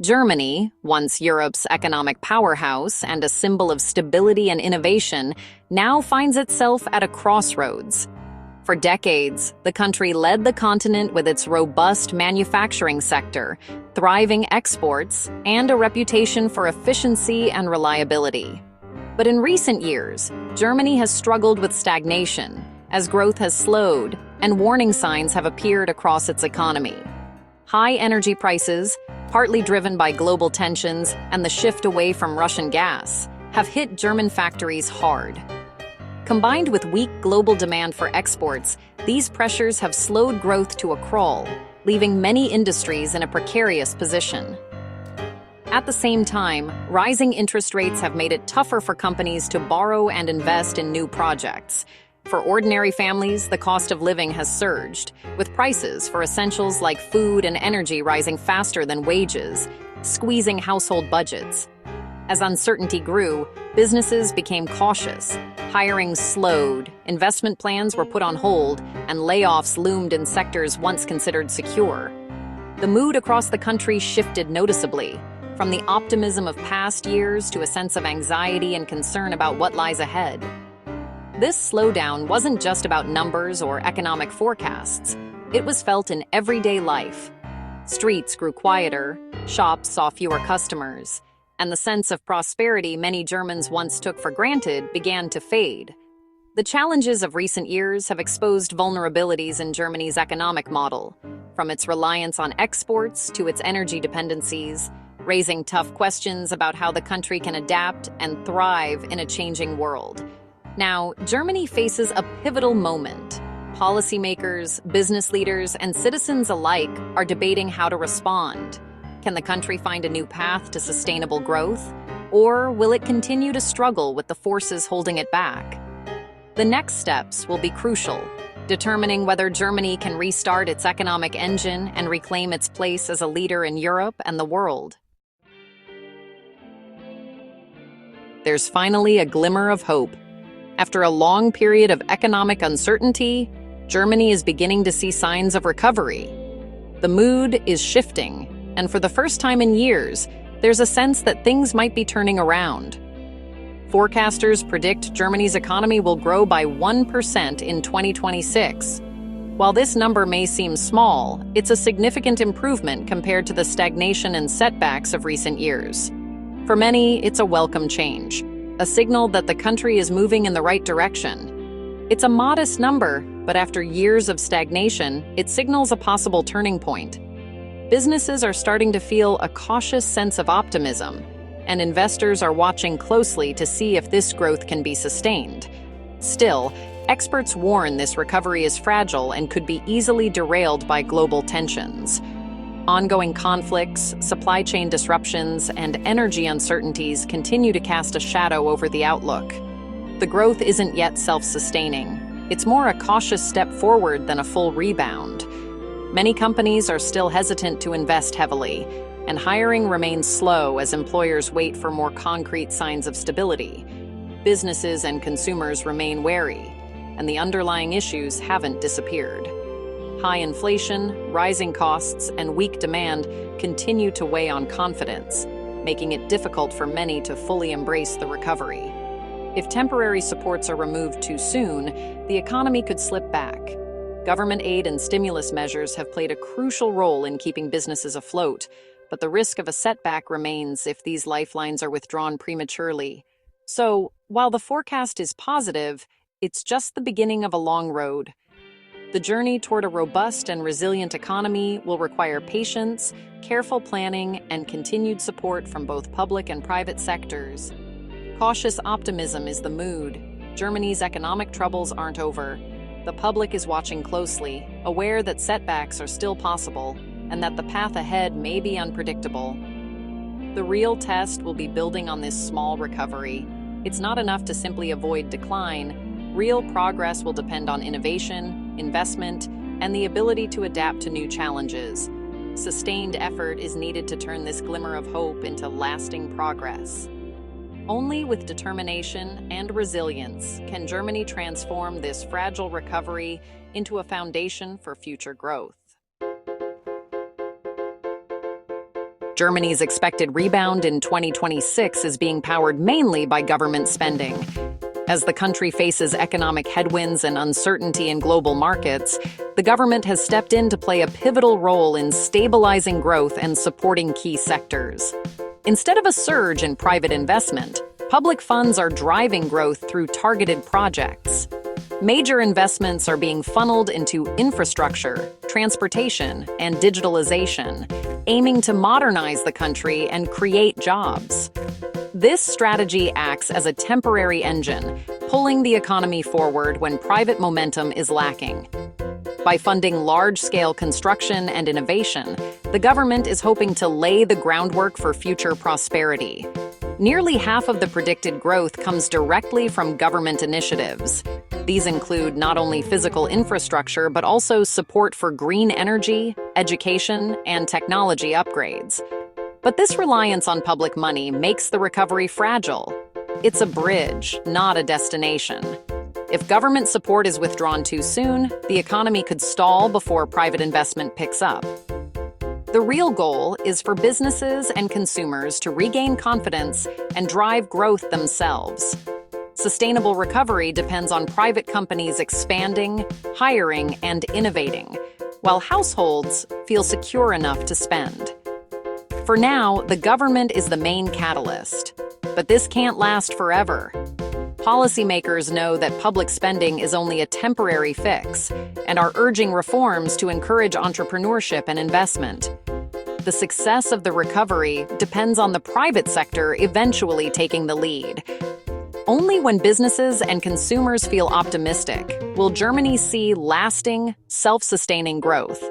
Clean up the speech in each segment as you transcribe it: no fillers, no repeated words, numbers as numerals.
Germany, once Europe's economic powerhouse and a symbol of stability and innovation, now finds itself at a crossroads. For decades, the country led the continent with its robust manufacturing sector, thriving exports, and a reputation for efficiency and reliability. But in recent years, Germany has struggled with stagnation, as growth has slowed and warning signs have appeared across its economy. High energy prices, partly driven by global tensions and the shift away from Russian gas, have hit German factories hard. Combined with weak global demand for exports, these pressures have slowed growth to a crawl, leaving many industries in a precarious position. At the same time, rising interest rates have made it tougher for companies to borrow and invest in new projects. For ordinary families, the cost of living has surged, with prices for essentials like food and energy rising faster than wages, squeezing household budgets. As uncertainty grew, businesses became cautious. Hiring slowed, investment plans were put on hold, and layoffs loomed in sectors once considered secure. The mood across the country shifted noticeably, from the optimism of past years to a sense of anxiety and concern about what lies ahead. This slowdown wasn't just about numbers or economic forecasts. It was felt in everyday life. Streets grew quieter, shops saw fewer customers, and the sense of prosperity many Germans once took for granted began to fade. The challenges of recent years have exposed vulnerabilities in Germany's economic model, from its reliance on exports to its energy dependencies, raising tough questions about how the country can adapt and thrive in a changing world. Now, Germany faces a pivotal moment. Policymakers, business leaders, and citizens alike are debating how to respond. Can the country find a new path to sustainable growth, or will it continue to struggle with the forces holding it back? The next steps will be crucial, determining whether Germany can restart its economic engine and reclaim its place as a leader in Europe and the world. There's finally a glimmer of hope. After a long period of economic uncertainty, Germany is beginning to see signs of recovery. The mood is shifting, and for the first time in years, there's a sense that things might be turning around. Forecasters predict Germany's economy will grow by 1% in 2026. While this number may seem small, it's a significant improvement compared to the stagnation and setbacks of recent years. For many, it's a welcome change, a signal that the country is moving in the right direction. It's a modest number, but after years of stagnation, it signals a possible turning point. Businesses are starting to feel a cautious sense of optimism, and investors are watching closely to see if this growth can be sustained. Still, experts warn this recovery is fragile and could be easily derailed by global tensions. Ongoing conflicts, supply chain disruptions, and energy uncertainties continue to cast a shadow over the outlook. The growth isn't yet self-sustaining. It's more a cautious step forward than a full rebound. Many companies are still hesitant to invest heavily, and hiring remains slow as employers wait for more concrete signs of stability. Businesses and consumers remain wary, and the underlying issues haven't disappeared. High inflation, rising costs, and weak demand continue to weigh on confidence, making it difficult for many to fully embrace the recovery. If temporary supports are removed too soon, the economy could slip back. Government aid and stimulus measures have played a crucial role in keeping businesses afloat, but the risk of a setback remains if these lifelines are withdrawn prematurely. So, while the forecast is positive, it's just the beginning of a long road. The journey toward a robust and resilient economy will require patience, careful planning, and continued support from both public and private sectors. Cautious optimism is the mood. Germany's economic troubles aren't over. The public is watching closely, aware that setbacks are still possible, and that the path ahead may be unpredictable. The real test will be building on this small recovery. It's not enough to simply avoid decline. Real progress will depend on innovation, investment, and the ability to adapt to new challenges. Sustained effort is needed to turn this glimmer of hope into lasting progress. Only with determination and resilience can Germany transform this fragile recovery into a foundation for future growth. Germany's expected rebound in 2026 is being powered mainly by government spending. As the country faces economic headwinds and uncertainty in global markets, the government has stepped in to play a pivotal role in stabilizing growth and supporting key sectors. Instead of a surge in private investment, public funds are driving growth through targeted projects. Major investments are being funneled into infrastructure, transportation, and digitalization, aiming to modernize the country and create jobs. This strategy acts as a temporary engine, pulling the economy forward when private momentum is lacking. By funding large-scale construction and innovation, the government is hoping to lay the groundwork for future prosperity. Nearly half of the predicted growth comes directly from government initiatives. These include not only physical infrastructure, but also support for green energy, education, and technology upgrades. But this reliance on public money makes the recovery fragile. It's a bridge, not a destination. If government support is withdrawn too soon, the economy could stall before private investment picks up. The real goal is for businesses and consumers to regain confidence and drive growth themselves. Sustainable recovery depends on private companies expanding, hiring, and innovating, while households feel secure enough to spend. For now, the government is the main catalyst, but this can't last forever. Policymakers know that public spending is only a temporary fix and are urging reforms to encourage entrepreneurship and investment. The success of the recovery depends on the private sector eventually taking the lead. Only when businesses and consumers feel optimistic will Germany see lasting, self-sustaining growth.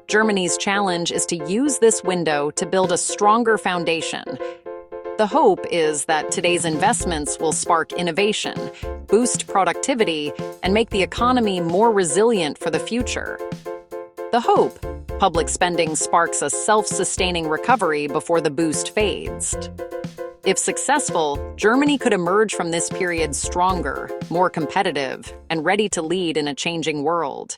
Germany's challenge is to use this window to build a stronger foundation. The hope is that today's investments will spark innovation, boost productivity, and make the economy more resilient for the future. The hope: public spending sparks a self-sustaining recovery before the boost fades. If successful, Germany could emerge from this period stronger, more competitive, and ready to lead in a changing world.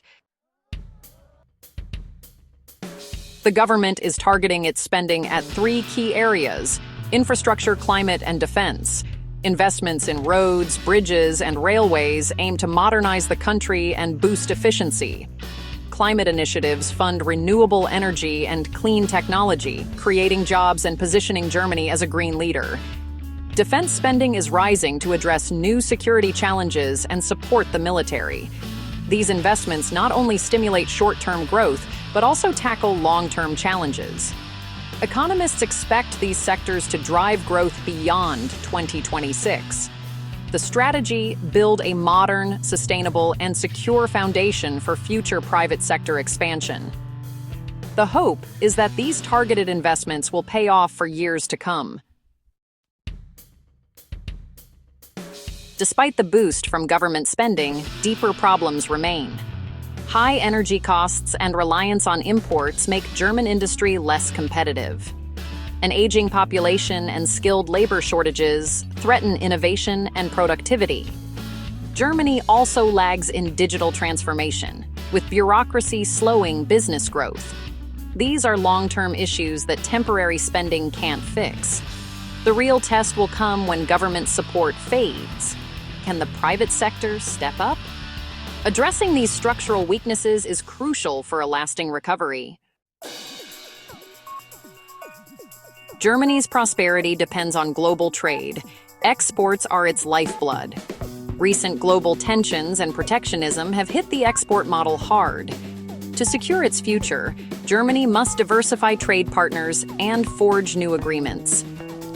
The government is targeting its spending at three key areas: infrastructure, climate, and defense. Investments in roads, bridges, and railways aim to modernize the country and boost efficiency. Climate initiatives fund renewable energy and clean technology, creating jobs and positioning Germany as a green leader. Defense spending is rising to address new security challenges and support the military. These investments not only stimulate short-term growth, but also tackle long-term challenges. Economists expect these sectors to drive growth beyond 2026. The strategy: build a modern, sustainable, and secure foundation for future private sector expansion. The hope is that these targeted investments will pay off for years to come. Despite the boost from government spending, deeper problems remain. High energy costs and reliance on imports make German industry less competitive. An aging population and skilled labor shortages threaten innovation and productivity. Germany also lags in digital transformation, with bureaucracy slowing business growth. These are long-term issues that temporary spending can't fix. The real test will come when government support fades. Can the private sector step up? Addressing these structural weaknesses is crucial for a lasting recovery. Germany's prosperity depends on global trade. Exports are its lifeblood. Recent global tensions and protectionism have hit the export model hard. To secure its future, Germany must diversify trade partners and forge new agreements.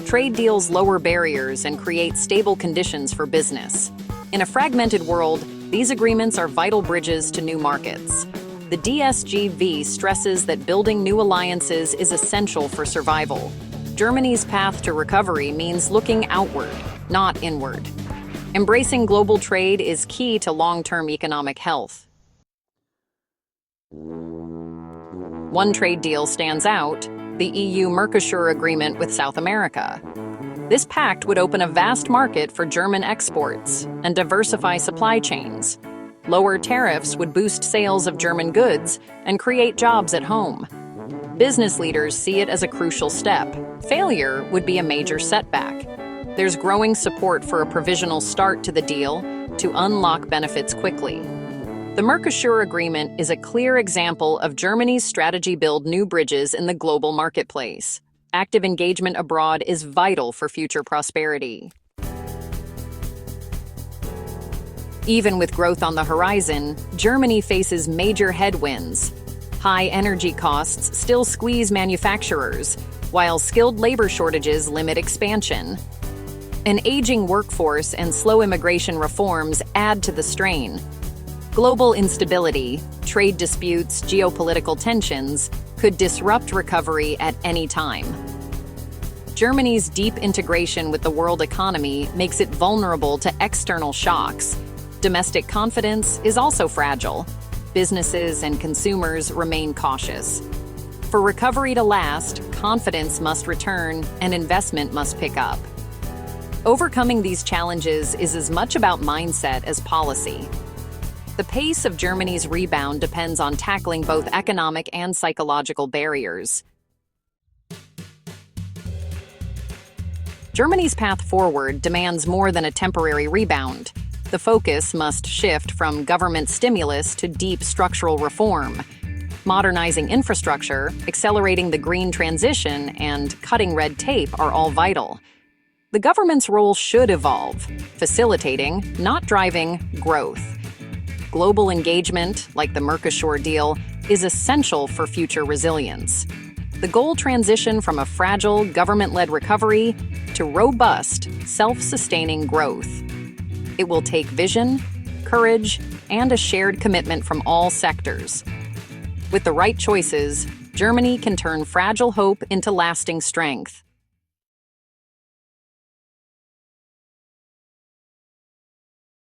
Trade deals lower barriers and create stable conditions for business. In a fragmented world, these agreements are vital bridges to new markets. The DSGV stresses that building new alliances is essential for survival. Germany's path to recovery means looking outward, not inward. Embracing global trade is key to long-term economic health. One trade deal stands out: the EU-Mercosur agreement with South America. This pact would open a vast market for German exports and diversify supply chains. Lower tariffs would boost sales of German goods and create jobs at home. Business leaders see it as a crucial step. Failure would be a major setback. There's growing support for a provisional start to the deal to unlock benefits quickly. The Mercosur Agreement is a clear example of Germany's strategy to build new bridges in the global marketplace. Active engagement abroad is vital for future prosperity. Even with growth on the horizon, Germany faces major headwinds. High energy costs still squeeze manufacturers, while skilled labor shortages limit expansion. An aging workforce and slow immigration reforms add to the strain. Global instability, trade disputes, geopolitical tensions could disrupt recovery at any time. Germany's deep integration with the world economy makes it vulnerable to external shocks. Domestic confidence is also fragile. Businesses and consumers remain cautious. For recovery to last, confidence must return and investment must pick up. Overcoming these challenges is as much about mindset as policy. The pace of Germany's rebound depends on tackling both economic and psychological barriers. Germany's path forward demands more than a temporary rebound. The focus must shift from government stimulus to deep structural reform. Modernizing infrastructure, accelerating the green transition, and cutting red tape are all vital. The government's role should evolve, facilitating, not driving, growth. Global engagement, like the Mercosur deal, is essential for future resilience. The goal transition from a fragile, government-led recovery to robust, self-sustaining growth. It will take vision, courage, and a shared commitment from all sectors. With the right choices, Germany can turn fragile hope into lasting strength.